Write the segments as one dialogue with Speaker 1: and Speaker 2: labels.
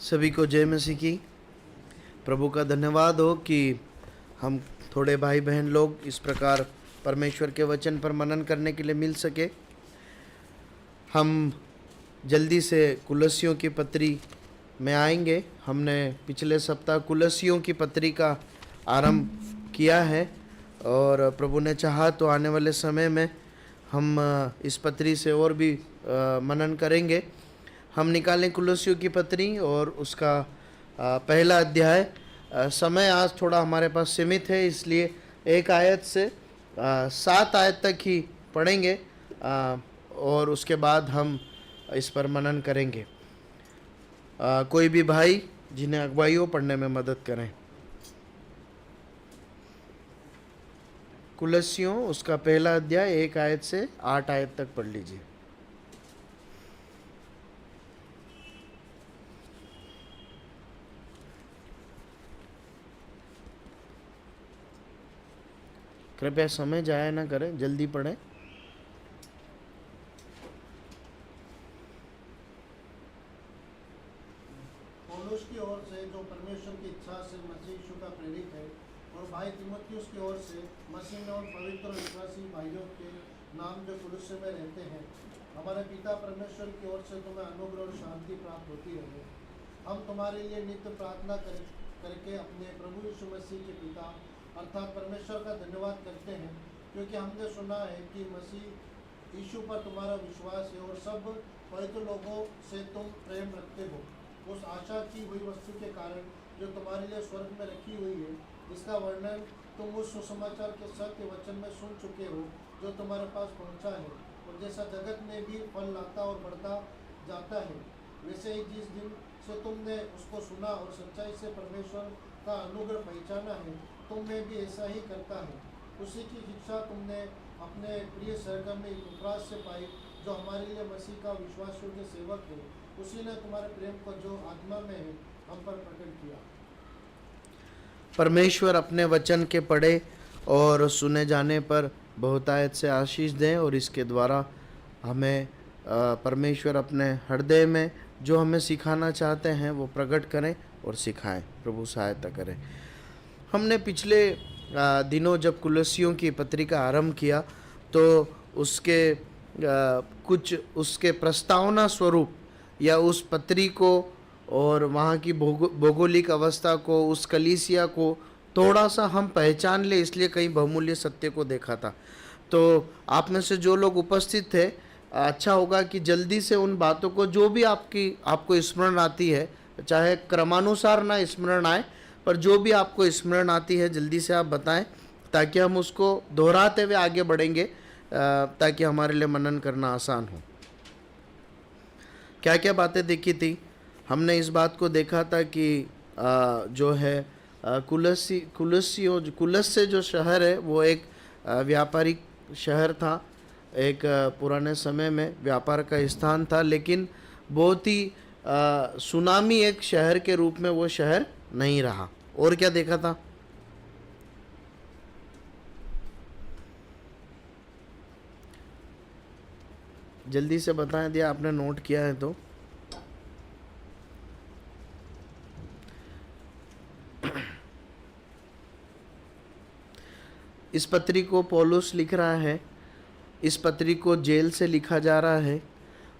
Speaker 1: सभी को जय मसीह की। प्रभु का धन्यवाद हो कि हम थोड़े भाई बहन लोग इस प्रकार परमेश्वर के वचन पर मनन करने के लिए मिल सके। हम जल्दी से कुलस्सियों की पत्री में आएंगे। हमने पिछले सप्ताह कुलस्सियों की पत्री का आरंभ किया है और प्रभु ने चाहा तो आने वाले समय में हम इस पत्री से और भी मनन करेंगे। हम निकालें कुलस्सियों की पत्री और उसका पहला अध्याय। समय आज थोड़ा हमारे पास सीमित है, इसलिए एक आयत से 7 आयत तक ही पढ़ेंगे और उसके बाद हम इस पर मनन करेंगे। कोई भी भाई जिन्हें अगुवाई हो पढ़ने में मदद करें। कुलस्सियों उसका पहला अध्याय 1 आयत से 8 आयत तक पढ़ लीजिए। कृपया समय जाया ना करें, जल्दी पढ़ें।
Speaker 2: पौलुस की ओर से जो परमेश्वर की इच्छा से मसीह यीशु का प्रेरित है, और भाई तीमुथियुस की ओर से मसीह में और पवित्र और विश्वासी भाइयों के नाम जो कुलुस्से में रहते हैं, हमारे पिता परमेश्वर की ओर से तुम्हें अनुग्रह और शांति प्राप्त होती रहे। हम तुम्हारे लिए नित्य प्रार्थना करके अपने प्रभु यीशु मसीह के पिता अर्थात परमेश्वर का धन्यवाद करते हैं, क्योंकि हमने सुना है कि मसीह यीशु पर तुम्हारा विश्वास है और सब पवित्र लोगों से तुम प्रेम रखते हो, उस आशा की हुई वस्तु के कारण जो तुम्हारे लिए स्वर्ग में रखी हुई है। इसका वर्णन तुम उस सुसमाचार के सत्य वचन में सुन चुके हो जो तुम्हारे पास पहुंचा है, और जैसा जगत में भी फल लाता और बढ़ता जाता है, वैसे ही जिस दिन से तुमने उसको सुना और सच्चाई से परमेश्वर का अनुग्रह पहचाना है, तुम में भी ऐसा ही करता है। उसी की शिक्षा तुमने अपने प्रिय सहकर्मी इपफ्रास से पाई, जो हमारे लिए मसीह का विश्वास योग्य सेवक है। उसी ने तुम्हारे प्रेम को जो आत्मा में है हम पर प्रकट किया।
Speaker 1: परमेश्वर अपने वचन के पढ़े और सुने जाने पर बहुतायत से आशीष दें और इसके द्वारा हमें परमेश्वर अपने हृदय में जो हमें सिखाना चाहते हैं वो प्रकट करें और सिखाएं। प्रभु सहायता करें। हमने पिछले दिनों जब कुलस्सियों की पत्री का आरंभ किया तो उसके कुछ उसके प्रस्तावना स्वरूप या उस पत्री को और वहाँ की भौगोलिक अवस्था को, उस कलीसिया को थोड़ा सा हम पहचान ले, इसलिए कई बहुमूल्य सत्य को देखा था। तो आप में से जो लोग उपस्थित थे, अच्छा होगा कि जल्दी से उन बातों को जो भी आपको स्मरण आती है, चाहे क्रमानुसार ना स्मरण आए, पर जो भी आपको स्मरण आती है जल्दी से आप बताएं, ताकि हम उसको दोहराते हुए आगे बढ़ेंगे, ताकि हमारे लिए मनन करना आसान हो। क्या क्या बातें देखी थी? हमने इस बात को देखा था कि जो है कुलस्से जो शहर है वो एक व्यापारिक शहर था, एक पुराने समय में व्यापार का स्थान था, लेकिन बहुत ही सुनामी एक शहर के रूप में वो शहर नहीं रहा। और क्या देखा था? जल्दी से बताएं, दिया आपने नोट किया है तो। इस पत्री को पौलुस लिख रहा है। इस पत्री को जेल से लिखा जा रहा है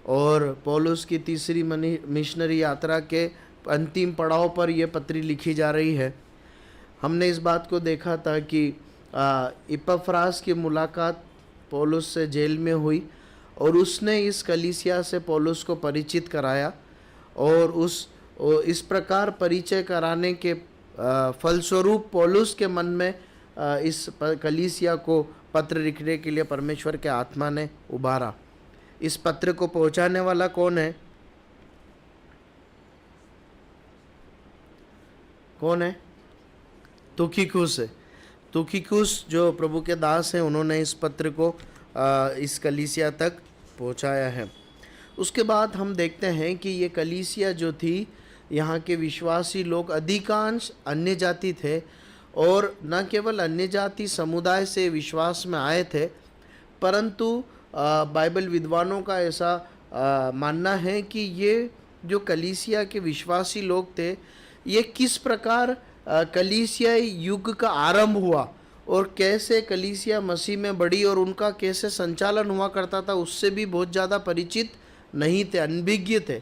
Speaker 1: और पौलुस की तीसरी मिशनरी यात्रा के अंतिम पड़ाव पर यह पत्री लिखी जा रही है। हमने इस बात को देखा था कि इपफ्रास की मुलाकात पौलुस से जेल में हुई और उसने इस कलीसिया से पौलुस को परिचित कराया, और इस प्रकार परिचय कराने के फलस्वरूप पौलुस के मन में इस कलीसिया को पत्र लिखने के लिए परमेश्वर के आत्मा ने उभारा। इस पत्र को पहुंचाने वाला कौन है? कौन है? तुखिकुस है। तुखिकुस जो प्रभु के दास हैं, उन्होंने इस पत्र को इस कलीसिया तक पहुंचाया है। उसके बाद हम देखते हैं कि ये कलीसिया जो थी, यहाँ के विश्वासी लोग अधिकांश अन्य जाति थे, और न केवल अन्य जाति समुदाय से विश्वास में आए थे, परंतु बाइबल विद्वानों का ऐसा मानना है कि ये जो कलीसिया के विश्वासी लोग थे, ये किस प्रकार कलीसिया युग का आरंभ हुआ और कैसे कलीसिया मसीह में बढ़ी और उनका कैसे संचालन हुआ करता था, उससे भी बहुत ज़्यादा परिचित नहीं थे, अनभिज्ञ थे।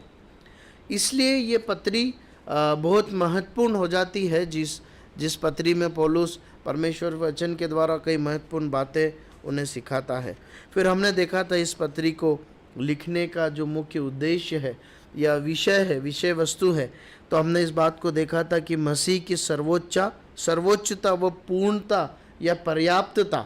Speaker 1: इसलिए ये पत्री बहुत महत्वपूर्ण हो जाती है, जिस पत्री में पौलुस परमेश्वर वचन के द्वारा कई महत्वपूर्ण बातें उन्हें सिखाता है। फिर हमने देखा था इस पत्री को लिखने का जो मुख्य उद्देश्य है या विषय वस्तु है, तो हमने इस बात को देखा था कि मसीह की सर्वोच्चता व पूर्णता या पर्याप्तता,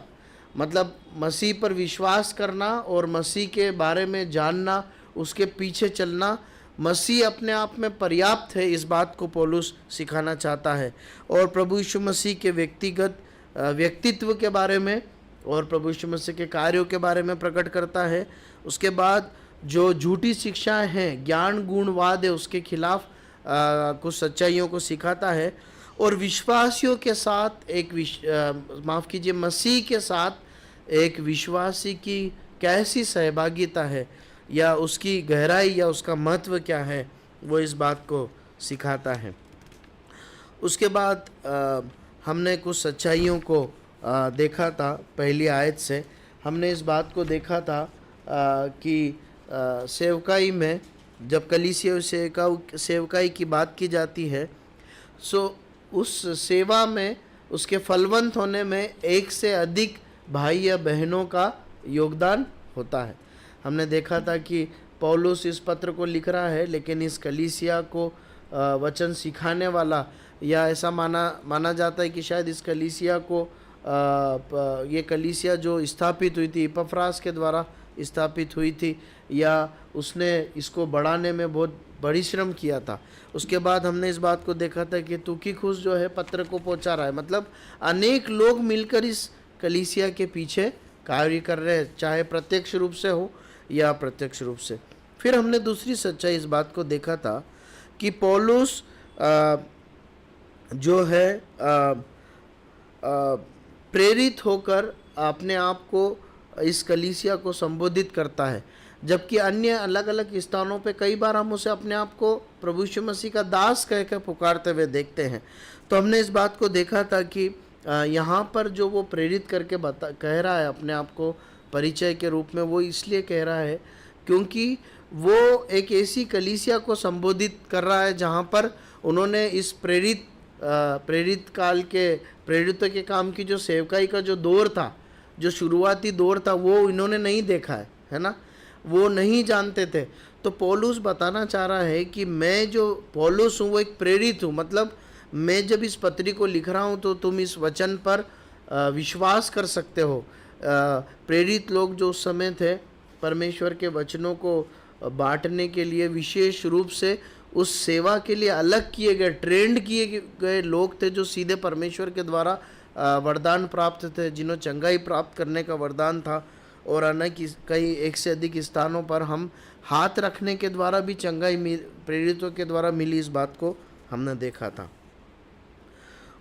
Speaker 1: मतलब मसीह पर विश्वास करना और मसीह के बारे में जानना, उसके पीछे चलना, मसीह अपने आप में पर्याप्त है, इस बात को पौलुस सिखाना चाहता है। और प्रभु यीशु मसीह के व्यक्तित्व के बारे में और प्रभु यीशु मसीह के कार्यों के बारे में प्रकट करता है। उसके बाद जो झूठी शिक्षाएं हैं, ज्ञान गुणवाद है, उसके खिलाफ कुछ सच्चाइयों को सिखाता है। और विश्वासियों के साथ मसीह के साथ एक विश्वासी की कैसी सहभागिता है या उसकी गहराई या उसका महत्व क्या है, वो इस बात को सिखाता है। उसके बाद हमने कुछ सच्चाइयों को देखा था। पहली आयत से हमने इस बात को देखा था कि सेवकाई में जब कलीसिया सेवकाई की बात की जाती है, सो उस सेवा में उसके फलवंत होने में एक से अधिक भाई या बहनों का योगदान होता है। हमने देखा था कि पौलुस इस पत्र को लिख रहा है, लेकिन इस कलीसिया को वचन सिखाने वाला, या ऐसा माना जाता है कि शायद इस कलीसिया को ये कलीसिया जो स्थापित हुई थी, इपफ्रास के द्वारा स्थापित हुई थी, या उसने इसको बढ़ाने में बहुत परिश्रम किया था। उसके बाद हमने इस बात को देखा था कि तुकिकुस जो है पत्र को पहुंचा रहा है, मतलब अनेक लोग मिलकर इस कलीसिया के पीछे कार्य कर रहे हैं, चाहे प्रत्यक्ष रूप से हो या अप्रत्यक्ष रूप से। फिर हमने दूसरी सच्चाई इस बात को देखा था कि पौलुस जो है प्रेरित होकर अपने आप को, इस कलीसिया को संबोधित करता है, जबकि अन्य अलग अलग स्थानों पे कई बार हम उसे अपने आप को प्रभु यीशु मसीह का दास कहकर पुकारते हुए देखते हैं। तो हमने इस बात को देखा था कि यहाँ पर जो वो प्रेरित करके कह रहा है अपने आप को परिचय के रूप में, वो इसलिए कह रहा है क्योंकि वो एक ऐसी कलीसिया को संबोधित कर रहा है जहाँ पर उन्होंने इस प्रेरित काल के प्रेरितों के काम की जो सेवकाई का जो दौर था, जो शुरुआती दौर था, वो इन्होंने नहीं देखा है ना, वो नहीं जानते थे। तो पौलुस बताना चाह रहा है कि मैं जो पौलुस हूँ वो एक प्रेरित हूँ, मतलब मैं जब इस पत्री को लिख रहा हूँ तो तुम इस वचन पर विश्वास कर सकते हो। प्रेरित लोग जो उस समय थे, परमेश्वर के वचनों को बांटने के लिए विशेष रूप से उस सेवा के लिए अलग किए गए, ट्रेंड किए गए लोग थे, जो सीधे परमेश्वर के द्वारा वरदान प्राप्त थे, जिन्होंने चंगाई प्राप्त करने का वरदान था। और कई एक से अधिक स्थानों पर हम हाथ रखने के द्वारा भी चंगाई प्रेरितों के द्वारा मिली, इस बात को हमने देखा था।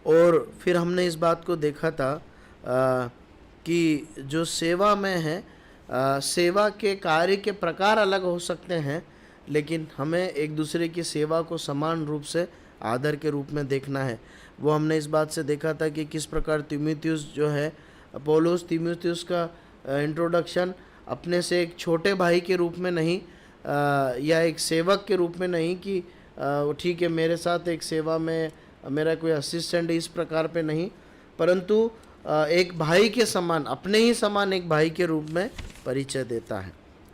Speaker 1: और फिर हमने इस बात को देखा था कि जो सेवा में है, सेवा के कार्य के प्रकार अलग हो सकते हैं, लेकिन हमें एक दूसरे की सेवा को समान रूप से आदर के रूप में देखना है। वो हमने इस बात से देखा था कि किस प्रकार तीमुथियुस जो है, पौलुस तीमुथियुस का इंट्रोडक्शन अपने से एक छोटे भाई के रूप में नहीं, या एक सेवक के रूप में नहीं कि ठीक है मेरे साथ एक सेवा में मेरा कोई असिस्टेंट, इस प्रकार पे नहीं, परंतु एक भाई के समान, अपने ही समान एक भाई के रूप में परिचय देता है।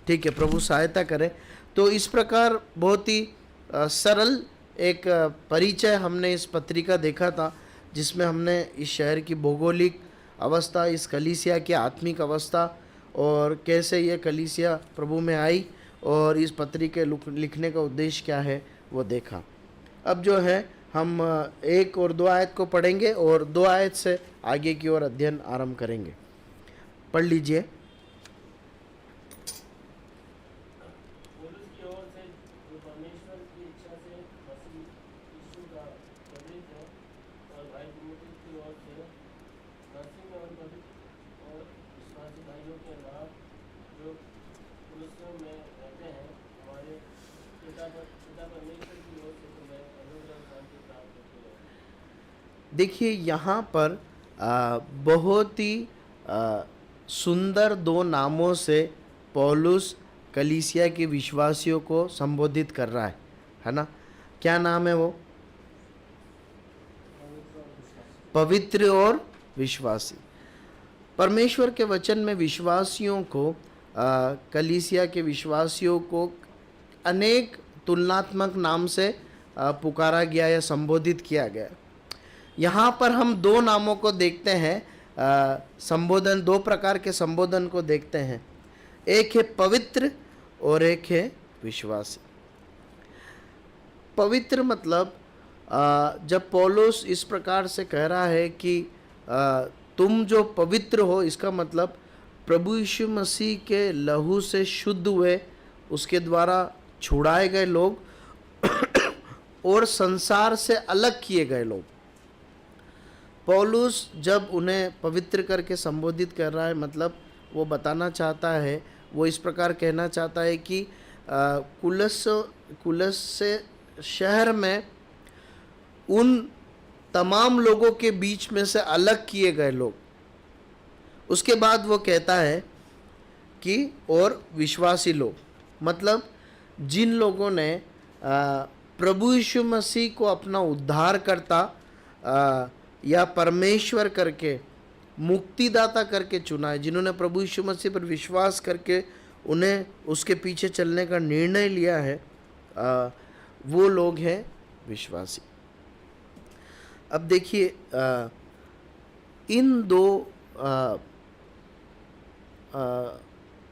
Speaker 1: ठीक है, प्रभु सहायता करे। तो इस प्रकार बहुत ही सरल एक परिचय हमने इस पत्रिका देखा था, जिसमें हमने इस शहर की भौगोलिक अवस्था, इस कलीसिया की आत्मिक अवस्था और कैसे ये कलीसिया प्रभु में आई और इस पत्रिका लिखने का उद्देश्य क्या है वो देखा। अब जो है हम 1 और 2 आयत को पढ़ेंगे और 2 आयत से आगे की ओर अध्ययन आरंभ करेंगे। पढ़ लीजिए। देखिए यहाँ पर बहुत ही सुंदर दो नामों से पौलुस कलीसिया के विश्वासियों को संबोधित कर रहा है ना। क्या नाम है वो? पवित्र और विश्वासी। परमेश्वर के वचन में विश्वासियों को कलीसिया के विश्वासियों को अनेक तुलनात्मक नाम से पुकारा गया या संबोधित किया गया। यहाँ पर हम दो नामों को देखते हैं, संबोधन, दो प्रकार के संबोधन को देखते हैं। एक है पवित्र और एक है विश्वासी। पवित्र मतलब जब पौलुस इस प्रकार से कह रहा है कि तुम जो पवित्र हो, इसका मतलब प्रभु यीशु मसीह के लहू से शुद्ध हुए, उसके द्वारा छुड़ाए गए लोग और संसार से अलग किए गए लोग। पौलुस जब उन्हें पवित्र करके संबोधित कर रहा है, मतलब वो बताना चाहता है, वो इस प्रकार कहना चाहता है कि कुलस से शहर में उन तमाम लोगों के बीच में से अलग किए गए लोग। उसके बाद वो कहता है कि और विश्वासी लोग, मतलब जिन लोगों ने प्रभु यीशु मसीह को अपना उद्धारकर्ता या परमेश्वर करके, मुक्तिदाता करके चुना है, जिन्होंने प्रभु यीशु मसीह पर विश्वास करके उन्हें उसके पीछे चलने का निर्णय लिया है, वो लोग हैं विश्वासी। अब देखिए इन दो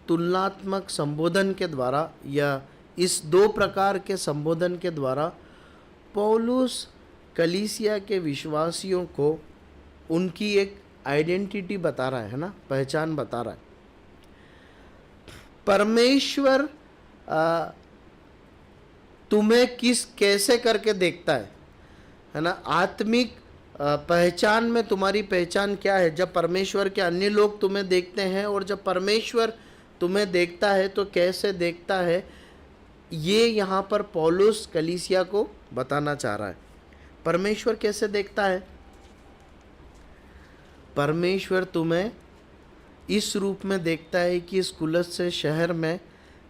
Speaker 1: तुलनात्मक संबोधन के द्वारा या इस दो प्रकार के संबोधन के द्वारा पौलुस कलीसिया के विश्वासियों को उनकी एक आइडेंटिटी बता रहा है ना, पहचान बता रहा है। परमेश्वर तुम्हें कैसे करके देखता है ना। आत्मिक पहचान में तुम्हारी पहचान क्या है? जब परमेश्वर के अन्य लोग तुम्हें देखते हैं और जब परमेश्वर तुम्हें देखता है तो कैसे देखता है, ये यहाँ पर पौलुस कलीसिया को बताना चाह रहा है। परमेश्वर कैसे देखता है? परमेश्वर तुम्हें इस रूप में देखता है कि इस कुलस से शहर में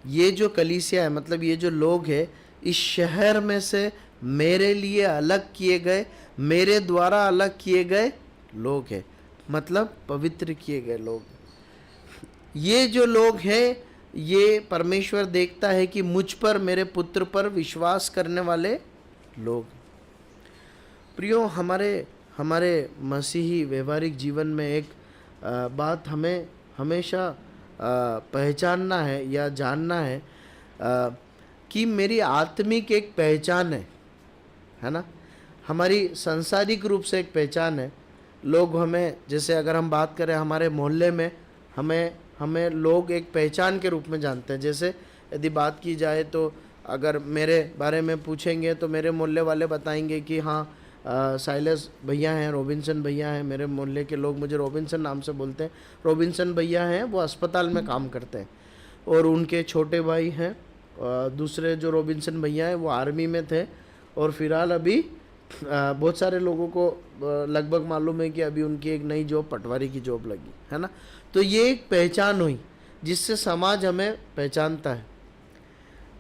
Speaker 1: ये जो कलीसिया है, मतलब ये जो लोग हैं, इस शहर में से मेरे लिए अलग किए गए, मेरे द्वारा अलग किए गए लोग हैं, मतलब पवित्र किए गए लोग। ये जो लोग हैं, ये परमेश्वर देखता है कि मुझ पर, मेरे पुत्र पर विश्वास करने वाले लोग। प्रियो, हमारे मसीही व्यवहारिक जीवन में एक बात हमें हमेशा पहचानना है या जानना है कि मेरी आत्मिक एक पहचान है ना। हमारी सांसारिक रूप से एक पहचान है। लोग हमें, जैसे अगर हम बात करें हमारे मोहल्ले में, हमें लोग एक पहचान के रूप में जानते हैं। जैसे यदि बात की जाए तो अगर मेरे बारे में पूछेंगे तो मेरे मोहल्ले वाले बताएंगे कि हाँ साइलस भैया हैं, रॉबिन्सन भैया हैं। मेरे मोहल्ले के लोग मुझे रॉबिन्सन नाम से बोलते हैं। रॉबिन्सन भैया हैं, वो अस्पताल में काम करते हैं। और उनके छोटे भाई हैं, दूसरे जो रॉबिन्सन भैया हैं वो आर्मी में थे और फिलहाल अभी बहुत सारे लोगों को लगभग मालूम है कि अभी उनकी एक नई जॉब, पटवारी की जॉब लगी है ना। तो ये एक पहचान हुई जिससे समाज हमें पहचानता है।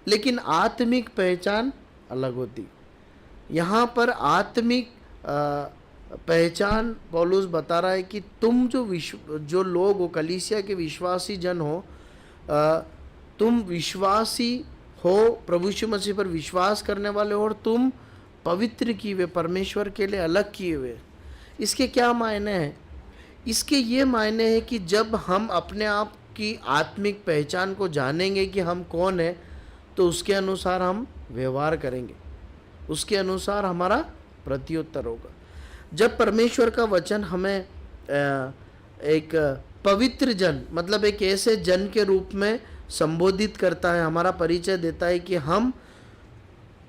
Speaker 1: लेकिन आत्मिक पहचान अलग होती। यहाँ पर आत्मिक पहचान पौलुस बता रहा है कि तुम जो लोग हो, कलीसिया के विश्वासी जन हो, तुम विश्वासी हो, प्रभु यीशु मसीह पर विश्वास करने वाले हो और तुम पवित्र किए हुए, परमेश्वर के लिए अलग किए हुए। इसके क्या मायने हैं? इसके ये मायने हैं कि जब हम अपने आप की आत्मिक पहचान को जानेंगे कि हम कौन हैं, तो उसके अनुसार हम व्यवहार करेंगे, उसके अनुसार हमारा प्रत्युत्तर होगा। जब परमेश्वर का वचन हमें एक पवित्र जन, मतलब एक ऐसे जन के रूप में संबोधित करता है, हमारा परिचय देता है कि हम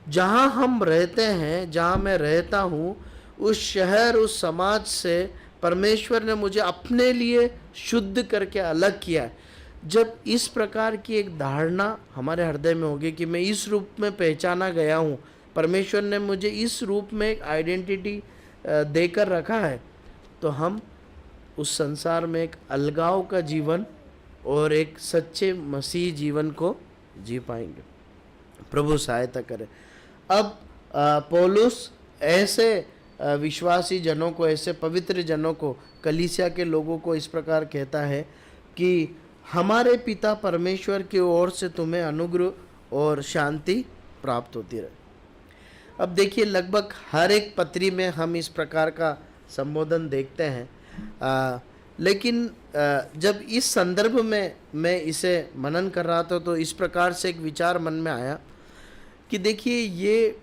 Speaker 1: जहाँ हम रहते हैं, जहाँ मैं रहता हूँ, उस शहर, उस समाज से परमेश्वर ने मुझे अपने लिए शुद्ध करके अलग किया है। जब इस प्रकार की एक धारणा हमारे हृदय में होगी कि मैं इस रूप में पहचाना गया हूँ, परमेश्वर ने मुझे इस रूप में एक आइडेंटिटी देकर रखा है, तो हम उस संसार में एक अलगाव का जीवन और एक सच्चे मसीह जीवन को जी पाएंगे। प्रभु सहायता करे। अब पौलुस ऐसे विश्वासी जनों को, ऐसे पवित्र जनों को, कलीसिया के लोगों को इस प्रकार कहता है कि हमारे पिता परमेश्वर की ओर से तुम्हें अनुग्रह और शांति प्राप्त होती रहे। अब देखिए, लगभग हर एक पत्री में हम इस प्रकार का संबोधन देखते हैं, लेकिन जब इस संदर्भ में मैं इसे मनन कर रहा था तो इस प्रकार से एक विचार मन में आया कि देखिए, ये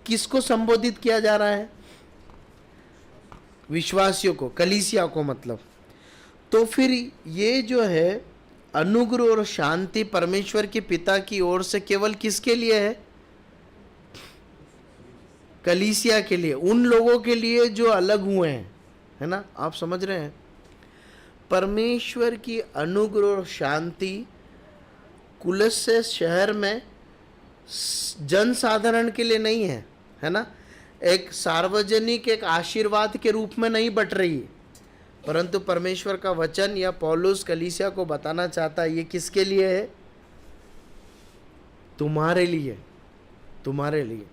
Speaker 1: किसको संबोधित किया जा रहा है? विश्वासियों को, कलीसिया को मतलब। तो फिर ये जो है अनुग्रह और शांति परमेश्वर के पिता की ओर से केवल किसके लिए है? कलीसिया के लिए, उन लोगों के लिए जो अलग हुए हैं, है ना? आप समझ रहे हैं? परमेश्वर की अनुग्रह और शांति कुलस्से शहर में जन साधारण के लिए नहीं है, है ना? एक सार्वजनिक एक आशीर्वाद के रूप में नहीं बट रही है, परंतु परमेश्वर का वचन या पौलुस कलीसिया को बताना चाहता है, ये किसके लिए है? तुम्हारे लिए, तुम्हारे लिए।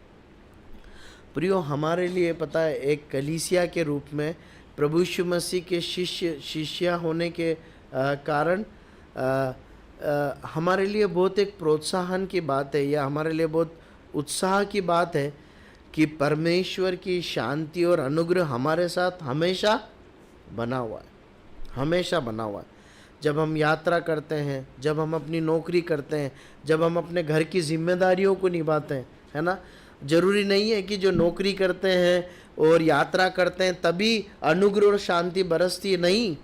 Speaker 1: प्रियो, हमारे लिए पता है, एक कलीसिया के रूप में प्रभु यीशु मसीह के शिष्य होने के कारण हमारे लिए बहुत एक प्रोत्साहन की बात है, या हमारे लिए बहुत उत्साह की बात है कि परमेश्वर की शांति और अनुग्रह हमारे साथ हमेशा बना हुआ है, हमेशा बना हुआ है। जब हम यात्रा करते हैं, जब हम अपनी नौकरी करते हैं, जब हम अपने घर की जिम्मेदारियों को निभाते हैं, है ना? जरूरी नहीं है कि जो नौकरी करते हैं और यात्रा करते हैं तभी अनुग्रह और शांति बरसती है, नहीं।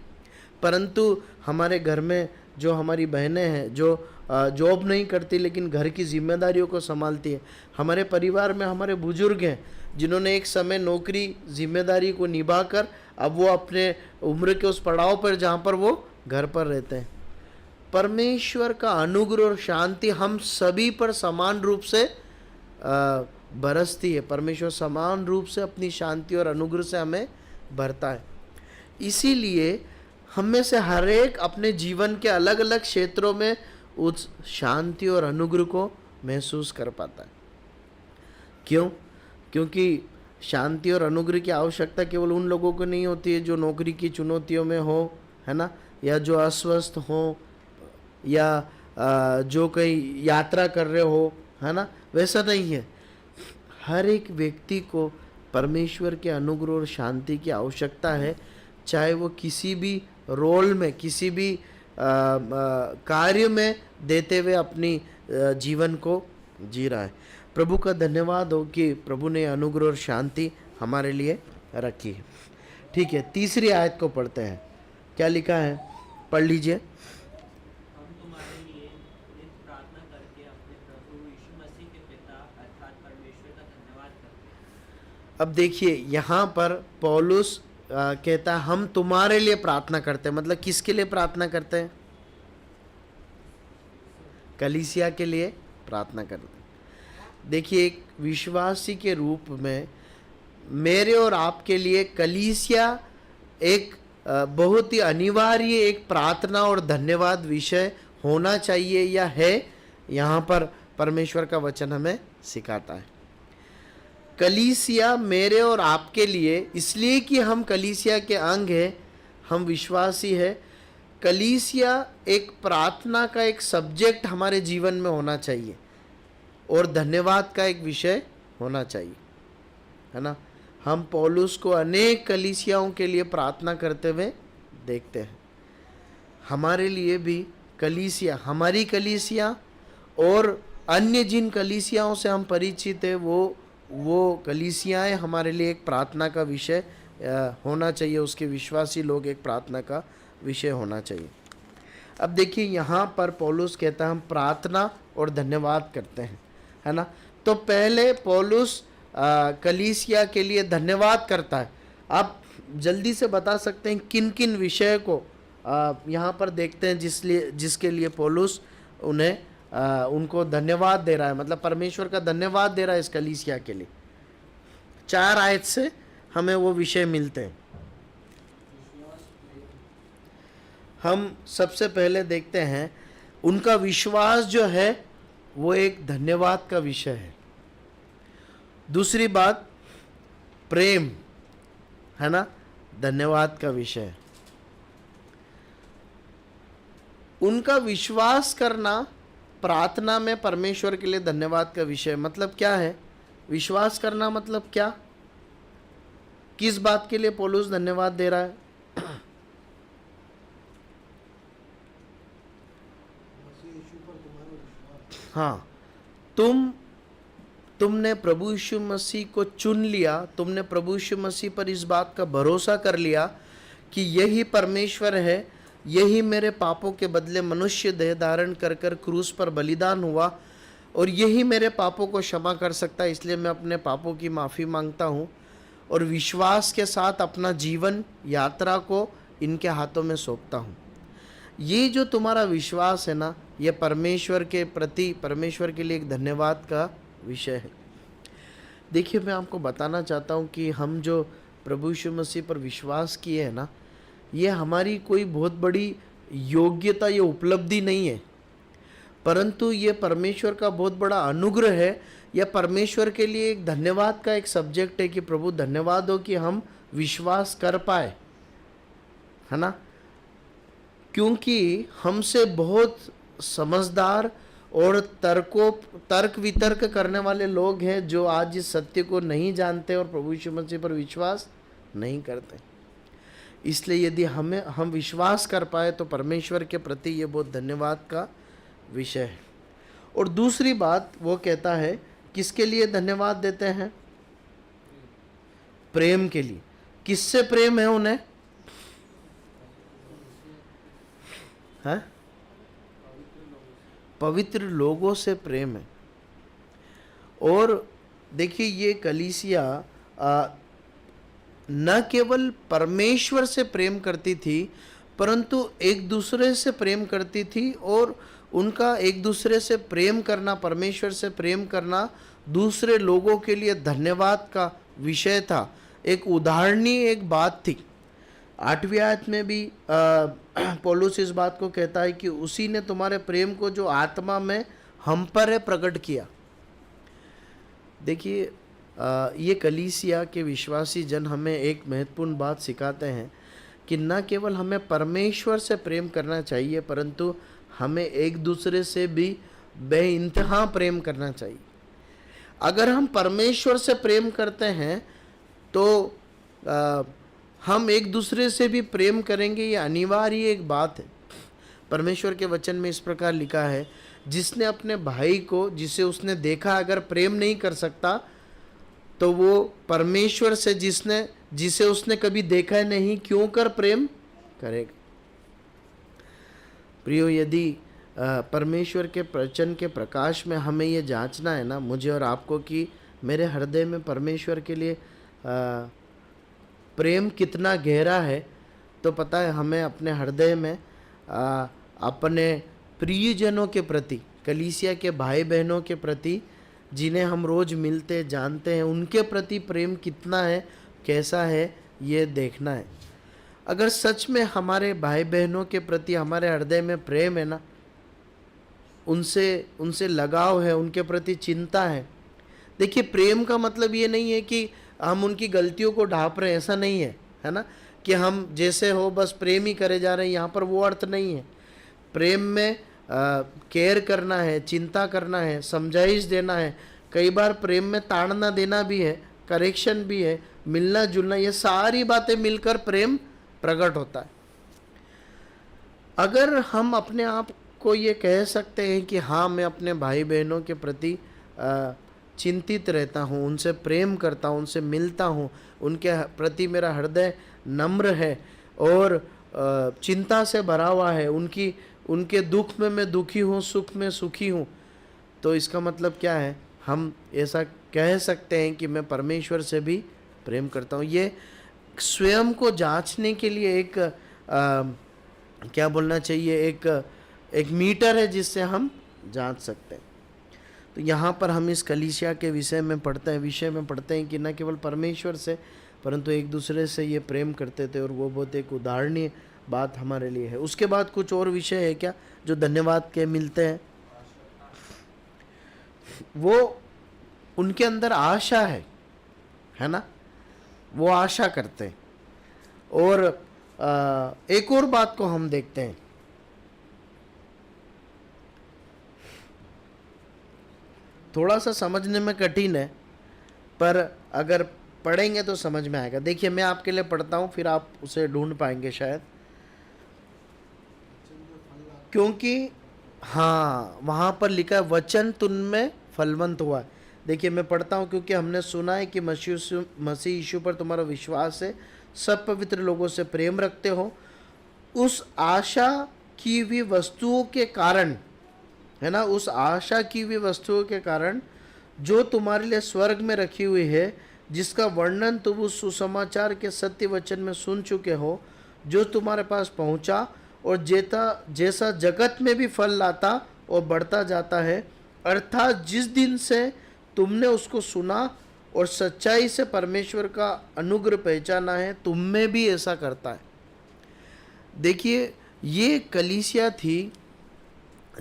Speaker 1: परंतु हमारे घर में जो हमारी बहनें हैं, जो जॉब नहीं करती लेकिन घर की जिम्मेदारियों को संभालती है, हमारे परिवार में हमारे बुजुर्ग हैं जिन्होंने एक समय नौकरी जिम्मेदारी को निभाकर अब वो अपने उम्र के उस पड़ाव पर जहाँ पर वो घर पर रहते हैं। परमेश्वर का अनुग्रह और शांति हम सभी पर समान रूप से बरसती है। परमेश्वर समान रूप से अपनी शांति और अनुग्रह से हमें भरता है। इसीलिए हम में से हर एक अपने जीवन के अलग अलग क्षेत्रों में उस शांति और अनुग्रह को महसूस कर पाता है। क्यों? क्योंकि शांति और अनुग्रह की आवश्यकता केवल उन लोगों को नहीं होती है जो नौकरी की चुनौतियों में हो, है ना, या जो अस्वस्थ हो, या जो कहीं यात्रा कर रहे हो, है ना, वैसा नहीं है। हर एक व्यक्ति को परमेश्वर के अनुग्रह और शांति की आवश्यकता है, चाहे वो किसी भी रोल में, किसी भी कार्य में देते हुए अपनी जीवन को जी रहा है। प्रभु का धन्यवाद हो कि प्रभु ने अनुग्रह और शांति हमारे लिए रखी है। ठीक है, तीसरी आयत को पढ़ते हैं। क्या लिखा है? पढ़ लीजिए।
Speaker 3: हम तुम्हारे लिए नित्य प्रार्थना करके अपने प्रभु यीशु मसीह के पिता अर्थात परमेश्वर का धन्यवाद करते हैं।
Speaker 1: अब देखिए, यहाँ पर पौलुस कहता है हम तुम्हारे लिए प्रार्थना करते हैं। मतलब किसके लिए प्रार्थना करते हैं? कलीसिया के लिए प्रार्थना करते हैं। देखिए, एक विश्वासी के रूप में मेरे और आपके लिए कलीसिया एक बहुत ही अनिवार्य एक प्रार्थना और धन्यवाद विषय होना चाहिए, या है। यहाँ पर परमेश्वर का वचन हमें सिखाता है कलीसिया मेरे और आपके लिए, इसलिए कि हम कलीसिया के अंग हैं, हम विश्वासी है। कलीसिया एक प्रार्थना का एक सब्जेक्ट हमारे जीवन में होना चाहिए और धन्यवाद का एक विषय होना चाहिए, है ना। हम पौलुस को अनेक कलीसियाओं के लिए प्रार्थना करते हुए देखते हैं। हमारे लिए भी कलीसिया, हमारी कलीसिया और अन्य जिन कलीसियाओं से हम परिचित हैं, वो कलीसियाएं हमारे लिए एक प्रार्थना का विषय होना चाहिए। उसके विश्वासी लोग एक प्रार्थना का विषय होना चाहिए। अब देखिए, यहाँ पर पौलुस कहता है हम प्रार्थना और धन्यवाद करते हैं, है ना। तो पहले पौलुस कलीसिया के लिए धन्यवाद करता है। आप जल्दी से बता सकते हैं किन किन विषय को यहाँ पर देखते हैं जिसके लिए पौलुस उनको धन्यवाद दे रहा है, मतलब परमेश्वर का धन्यवाद दे रहा है इस कलीसिया के लिए। 4 आयत से हमें वो विषय मिलते हैं। हम सबसे पहले देखते हैं उनका विश्वास जो है वो एक धन्यवाद का विषय है। दूसरी बात प्रेम है ना, धन्यवाद का विषय है। उनका विश्वास करना प्रार्थना में परमेश्वर के लिए धन्यवाद का विषय। मतलब क्या है विश्वास करना, मतलब क्या, किस बात के लिए पौलुस धन्यवाद दे रहा है? हाँ, तुमने प्रभु यीशु मसीह को चुन लिया, तुमने प्रभु यीशु मसीह पर इस बात का भरोसा कर लिया कि यही परमेश्वर है, यही मेरे पापों के बदले मनुष्य देह धारण कर कर क्रूस पर बलिदान हुआ और यही मेरे पापों को क्षमा कर सकता है, इसलिए मैं अपने पापों की माफ़ी मांगता हूँ और विश्वास के साथ अपना जीवन यात्रा को इनके हाथों में सौंपता हूँ। ये जो तुम्हारा विश्वास है ना, ये परमेश्वर के प्रति, परमेश्वर के लिए एक धन्यवाद का विषय है। देखिए, मैं आपको बताना चाहता हूँ कि हम जो प्रभु यीशु मसीह पर विश्वास किए हैं ना, ये हमारी कोई बहुत बड़ी योग्यता या उपलब्धि नहीं है, परंतु ये परमेश्वर का बहुत बड़ा अनुग्रह है। यह परमेश्वर के लिए एक धन्यवाद का एक सब्जेक्ट है कि प्रभु धन्यवाद हो कि हम विश्वास कर पाए, है ना। क्योंकि हमसे बहुत समझदार और तर्क वितर्क करने वाले लोग हैं जो आज इस सत्य को नहीं जानते और प्रभु यीशु मसीह पर विश्वास नहीं करते। इसलिए यदि हम विश्वास कर पाए तो परमेश्वर के प्रति ये बहुत धन्यवाद का विषय है। और दूसरी बात वो कहता है किसके लिए धन्यवाद देते हैं? प्रेम के लिए। किससे प्रेम है उन्हें? है? पवित्र लोगों से प्रेम है। और देखिए, ये कलीसिया न केवल परमेश्वर से प्रेम करती थी परंतु एक दूसरे से प्रेम करती थी, और उनका एक दूसरे से प्रेम करना, परमेश्वर से प्रेम करना दूसरे लोगों के लिए धन्यवाद का विषय था। एक उदाहरणीय एक बात थी। 8वीं आयत में भी पौलुस इस बात को कहता है कि उसी ने तुम्हारे प्रेम को जो आत्मा में हम पर है प्रकट किया। देखिए, ये कलीसिया के विश्वासी जन हमें एक महत्वपूर्ण बात सिखाते हैं कि न केवल हमें परमेश्वर से प्रेम करना चाहिए परंतु हमें एक दूसरे से भी बेइंतहा प्रेम करना चाहिए। अगर हम परमेश्वर से प्रेम करते हैं तो हम एक दूसरे से भी प्रेम करेंगे, ये अनिवार्य एक बात है। परमेश्वर के वचन में इस प्रकार लिखा है, जिसने अपने भाई को जिसे उसने देखा अगर प्रेम नहीं कर सकता तो वो परमेश्वर से जिसे उसने कभी देखा नहीं क्यों कर प्रेम करेगा। प्रियो, यदि परमेश्वर के वचन के प्रकाश में हमें ये जांचना है ना, मुझे और आपको, कि मेरे हृदय में परमेश्वर के लिए प्रेम कितना गहरा है, तो पता है हमें अपने हृदय में अपने प्रियजनों के प्रति, कलीसिया के भाई बहनों के प्रति जिन्हें हम रोज़ मिलते जानते हैं, उनके प्रति प्रेम कितना है, कैसा है, ये देखना है। अगर सच में हमारे भाई बहनों के प्रति हमारे हृदय में प्रेम है ना, उनसे लगाव है, उनके प्रति चिंता है। देखिए, प्रेम का मतलब ये नहीं है कि हम उनकी गलतियों को ढांप रहे हैं, ऐसा नहीं है, है ना, कि हम जैसे हो बस प्रेम ही करे जा रहे हैं। यहाँ पर वो अर्थ नहीं है। प्रेम में केयर करना है, चिंता करना है, समझाइश देना है। कई बार प्रेम में ताड़ना देना भी है, करेक्शन भी है, मिलना जुलना, ये सारी बातें मिलकर प्रेम प्रकट होता है। अगर हम अपने आप को ये कह सकते हैं कि हाँ, मैं अपने भाई बहनों के प्रति चिंतित रहता हूँ, उनसे प्रेम करता हूँ, उनसे मिलता हूँ, उनके प्रति मेरा हृदय नम्र है और चिंता से भरा हुआ है, उनके दुख में मैं दुखी हूँ, सुख में सुखी हूँ, तो इसका मतलब क्या है? हम ऐसा कह सकते हैं कि मैं परमेश्वर से भी प्रेम करता हूँ। ये स्वयं को जांचने के लिए एक क्या बोलना चाहिए, एक मीटर है जिससे हम जांच सकते हैं। तो यहाँ पर हम इस कलीसिया के विषय में पढ़ते हैं कि न केवल परमेश्वर से परंतु एक दूसरे से ये प्रेम करते थे, और वो बहुत एक उदाहरणीय बात हमारे लिए है। उसके बाद कुछ और विषय है क्या जो धन्यवाद के मिलते हैं? वो उनके अंदर आशा है ना, वो आशा करते हैं। और एक और बात को हम देखते हैं, थोड़ा सा समझने में कठिन है पर अगर पढ़ेंगे तो समझ में आएगा। देखिए मैं आपके लिए पढ़ता हूँ, फिर आप उसे ढूंढ पाएंगे शायद, क्योंकि हाँ वहाँ पर लिखा है वचन तुम में फलवंत हुआ है। देखिए मैं पढ़ता हूँ, क्योंकि हमने सुना है कि मसीह यीशु पर तुम्हारा विश्वास है, सब पवित्र लोगों से प्रेम रखते हो, उस आशा की हुई वस्तुओं के कारण, है ना, उस आशा की हुई वस्तुओं के कारण जो तुम्हारे लिए स्वर्ग में रखी हुई है, जिसका वर्णन तुम उस सुसमाचार के सत्य वचन में सुन चुके हो, जो तुम्हारे पास पहुंचा और जैसा जगत में भी फल लाता और बढ़ता जाता है, अर्थात जिस दिन से तुमने उसको सुना और सच्चाई से परमेश्वर का अनुग्रह पहचाना है, तुम में भी ऐसा करता है। देखिए ये कलीसिया थी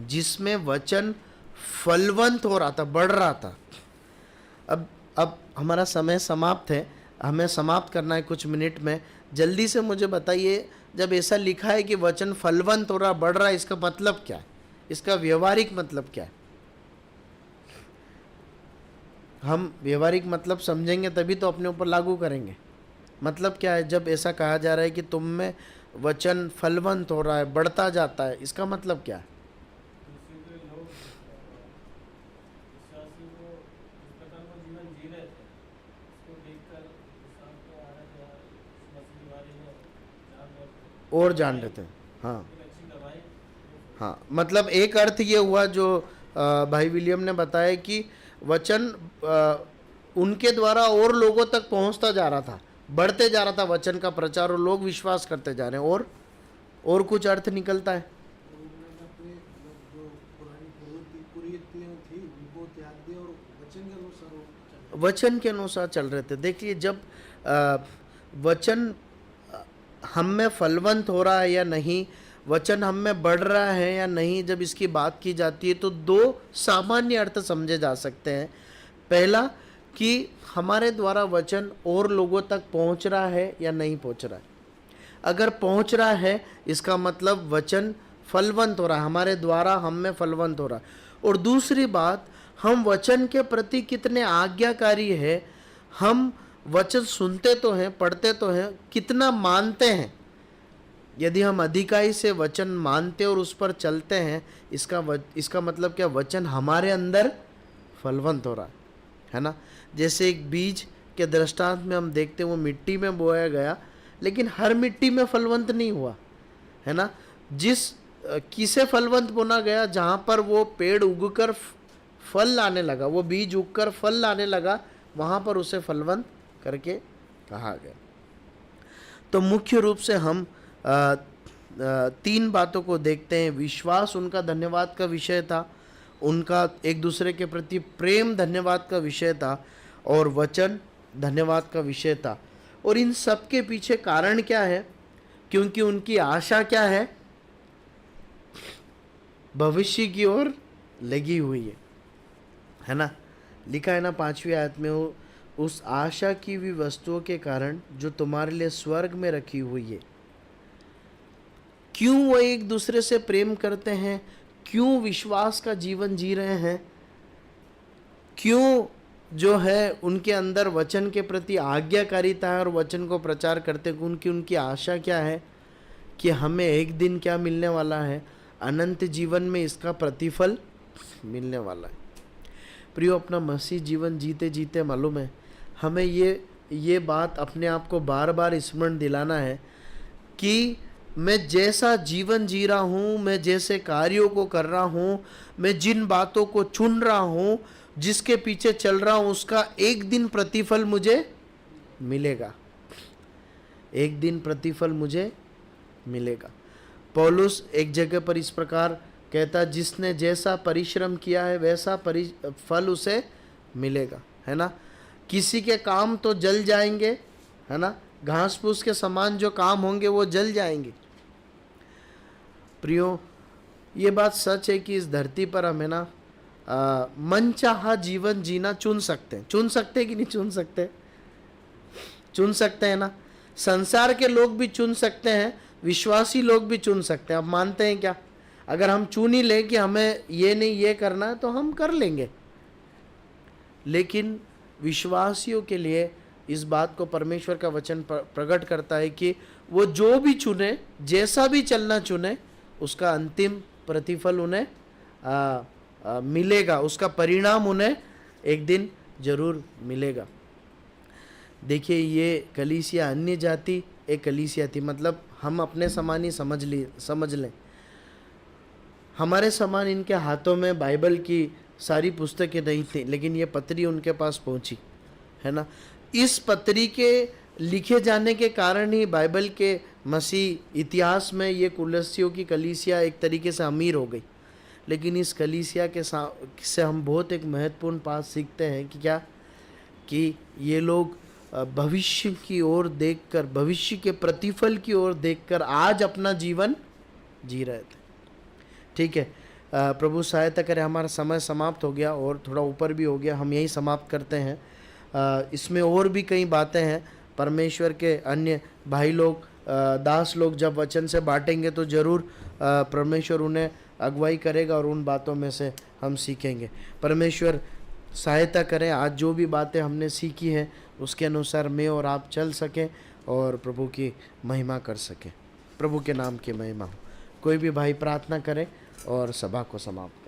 Speaker 1: जिसमें वचन फलवंत हो रहा था, बढ़ रहा था। अब हमारा समय समाप्त है, हमें समाप्त करना है कुछ मिनट में। जल्दी से मुझे बताइए, जब ऐसा लिखा है कि वचन फलवंत हो रहा, बढ़ रहा है, इसका मतलब क्या है? इसका व्यवहारिक मतलब क्या है? हम व्यवहारिक मतलब समझेंगे तभी तो अपने ऊपर लागू करेंगे। मतलब क्या है जब ऐसा कहा जा रहा है कि तुम में वचन फलवंत हो रहा है, बढ़ता जाता है, इसका मतलब क्या है? और जान लेते हैं। हाँ, मतलब एक अर्थ ये हुआ जो भाई विलियम ने बताया कि वचन उनके द्वारा और लोगों तक पहुंचता जा रहा था, बढ़ते जा रहा था वचन का प्रचार, और लोग विश्वास करते जा रहे हैं। और कुछ अर्थ निकलता है।
Speaker 2: जो पुरानी कुरीतियां थी उनको त्याग दिया और
Speaker 1: वचन के अनुसार चल रहे थे। देखिए जब वचन हम में फलवंत हो रहा है या नहीं, वचन हम में बढ़ रहा है या नहीं, जब इसकी बात की जाती है तो दो सामान्य अर्थ समझे जा सकते हैं। पहला कि हमारे द्वारा वचन और लोगों तक पहुंच रहा है या नहीं पहुंच रहा है। अगर पहुंच रहा है इसका मतलब वचन फलवंत हो रहा है, हमारे द्वारा हम में फलवंत हो रहा है। और दूसरी बात, हम वचन के प्रति कितने आज्ञाकारी है, हम वचन सुनते तो हैं, पढ़ते तो हैं, कितना मानते हैं। यदि हम अधिकाई से वचन मानते और उस पर चलते हैं, इसका मतलब क्या, वचन हमारे अंदर फलवंत हो रहा है ना। जैसे एक बीज के दृष्टांत में हम देखते हैं, वो मिट्टी में बोया गया, लेकिन हर मिट्टी में फलवंत नहीं हुआ, है ना। किसे फलवंत बोना गया, जहाँ पर वो पेड़ उगकर फल लाने लगा, वो बीज उगकर फल लाने लगा, वहाँ पर उसे फलवंत करके कहा गया। तो मुख्य रूप से हम तीन बातों को देखते हैं। विश्वास उनका धन्यवाद का विषय था, उनका एक दूसरे के प्रति प्रेम धन्यवाद का विषय था, और वचन धन्यवाद का विषय था। और इन सब के पीछे कारण क्या है? क्योंकि उनकी आशा क्या है? भविष्य की ओर लगी हुई है ना। लिखा है ना 5वीं आयत में, उस आशा की हुई वस्तुओं के कारण जो तुम्हारे लिए स्वर्ग में रखी हुई है। क्यों वो एक दूसरे से प्रेम करते हैं? क्यों विश्वास का जीवन जी रहे हैं? क्यों जो है उनके अंदर वचन के प्रति आज्ञाकारिता है और वचन को प्रचार करते हैं? उनकी आशा क्या है कि हमें एक दिन क्या मिलने वाला है, अनंत जीवन में इसका प्रतिफल मिलने वाला है। प्रियो, अपना मसीह जीवन जीते जीते मालूम है हमें ये बात अपने आप को बार बार स्मरण दिलाना है कि मैं जैसा जीवन जी रहा हूँ, मैं जैसे कार्यों को कर रहा हूँ, मैं जिन बातों को चुन रहा हूँ, जिसके पीछे चल रहा हूँ, उसका एक दिन प्रतिफल मुझे मिलेगा। एक दिन प्रतिफल मुझे मिलेगा। पौलुस एक जगह पर इस प्रकार कहता, जिसने जैसा परिश्रम किया है वैसा फल उसे मिलेगा, है ना। किसी के काम तो जल जाएंगे, है ना, घास फूस के समान जो काम होंगे वो जल जाएंगे। प्रियो, ये बात सच है कि इस धरती पर हमें ना मनचाहा जीवन जीना चुन सकते हैं। चुन सकते हैं कि नहीं चुन सकते? चुन सकते हैं ना। संसार के लोग भी चुन सकते हैं, विश्वासी लोग भी चुन सकते हैं। आप मानते हैं क्या? अगर हम चुन ही लें कि हमें ये नहीं ये करना है तो हम कर लेंगे। लेकिन विश्वासियों के लिए इस बात को परमेश्वर का वचन प्रकट करता है कि वो जो भी चुने, जैसा भी चलना चुने, उसका अंतिम प्रतिफल उन्हें मिलेगा, उसका परिणाम उन्हें एक दिन जरूर मिलेगा। देखिए, ये कलीसिया अन्य जाति एक कलीसिया थी, मतलब हम अपने समान ही समझ लें। हमारे समान इनके हाथों में बाइबल की सारी पुस्तकें नहीं थी, लेकिन ये पत्री उनके पास पहुंची, है ना। इस पत्री के लिखे जाने के कारण ही बाइबल के मसीह इतिहास में ये कुलस्सियों की कलीसिया एक तरीके से अमीर हो गई। लेकिन इस कलीसिया के से हम बहुत एक महत्वपूर्ण बात सीखते हैं कि क्या, कि ये लोग भविष्य की ओर देखकर, भविष्य के प्रतिफल की ओर देखकर आज अपना जीवन जी रहे थे। ठीक है, प्रभु सहायता करे। हमारा समय समाप्त हो गया और थोड़ा ऊपर भी हो गया, हम यही समाप्त करते हैं। इसमें और भी कई बातें हैं। परमेश्वर के अन्य भाई लोग, दास लोग जब वचन से बांटेंगे तो ज़रूर परमेश्वर उन्हें अगुवाई करेगा और उन बातों में से हम सीखेंगे। परमेश्वर सहायता करें, आज जो भी बातें हमने सीखी हैं उसके अनुसार मैं और आप चल सकें और प्रभु की महिमा कर सकें। प्रभु के नाम की महिमा हो। कोई भी भाई प्रार्थना करें और सभा को समाप्त